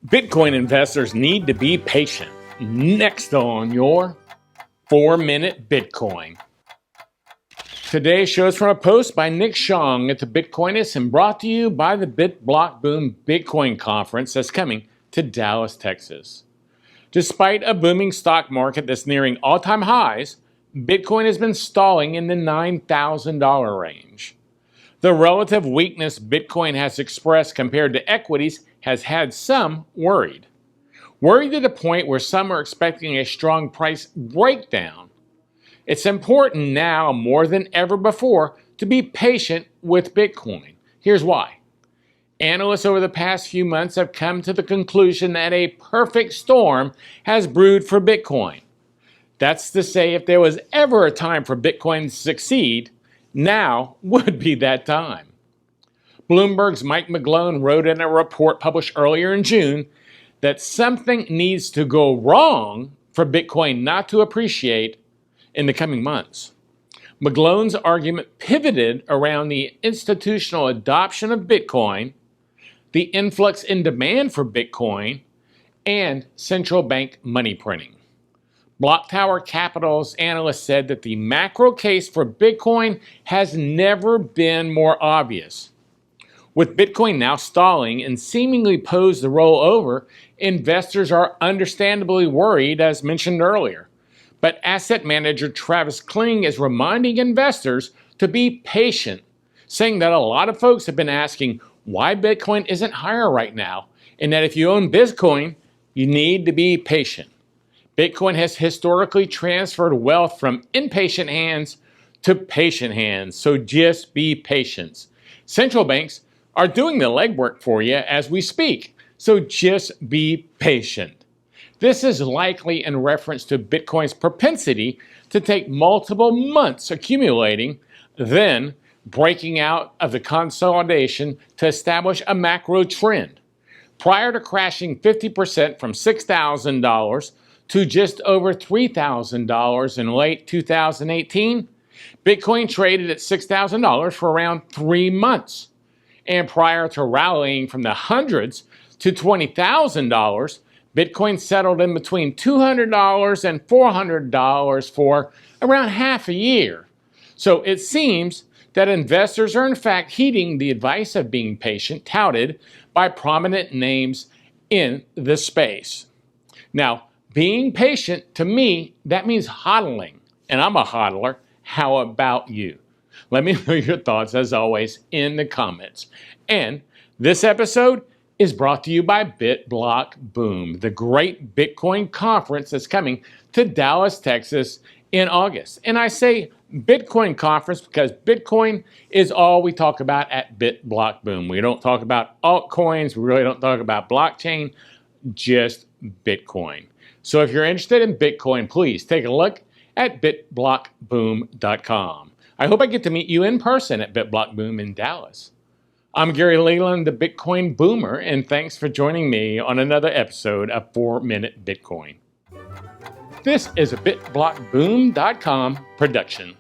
Bitcoin investors need to be patient. Next on your 4-Minute Bitcoin. Today's show is from a post by Nick Shong at the Bitcoinist and brought to you by the BitBlockBoom Bitcoin Conference that's coming to Dallas, Texas. Despite a booming stock market that's nearing all-time highs, Bitcoin has been stalling in the $9,000 range. The relative weakness Bitcoin has expressed compared to equities has had some worried. Worried to the point where some are expecting a strong price breakdown. It's important now more than ever before to be patient with Bitcoin. Here's why. Analysts over the past few months have come to the conclusion that a perfect storm has brewed for Bitcoin. That's to say, if there was ever a time for Bitcoin to succeed, now would be that time. Bloomberg's Mike McGlone wrote in a report published earlier in June that something needs to go wrong for Bitcoin not to appreciate in the coming months. McGlone's argument pivoted around the institutional adoption of Bitcoin, the influx in demand for Bitcoin, and central bank money printing. Block Tower Capital's analyst said that the macro case for Bitcoin has never been more obvious. With Bitcoin now stalling and seemingly posed to roll over, investors are understandably worried, as mentioned earlier. But asset manager Travis Kling is reminding investors to be patient, saying that a lot of folks have been asking why Bitcoin isn't higher right now, and that if you own Bitcoin, you need to be patient. Bitcoin has historically transferred wealth from impatient hands to patient hands, so just be patient. Central banks are doing the legwork for you as we speak, so just be patient. This is likely in reference to Bitcoin's propensity to take multiple months accumulating, then breaking out of the consolidation to establish a macro trend. Prior to crashing 50% from $6,000 to just over $3,000 in late 2018, Bitcoin traded at $6,000 for around 3 months. And prior to rallying from the hundreds to $20,000, Bitcoin settled in between $200 and $400 for around half a year. So it seems that investors are in fact heeding the advice of being patient touted by prominent names in the space. Now, being patient, to me, that means hodling, and I'm a hodler. How about you? Let me know your thoughts, as always, in the comments. And this episode is brought to you by BitBlockBoom, the great Bitcoin conference that's coming to Dallas, Texas in August. And I say Bitcoin conference because Bitcoin is all we talk about at BitBlockBoom. We don't talk about altcoins. We really don't talk about blockchain, just Bitcoin. So if you're interested in Bitcoin, please take a look at bitblockboom.com. I hope I get to meet you in person at BitBlockBoom in Dallas. I'm Gary Leland, the Bitcoin Boomer, and thanks for joining me on another episode of 4-Minute Bitcoin. This is a bitblockboom.com production.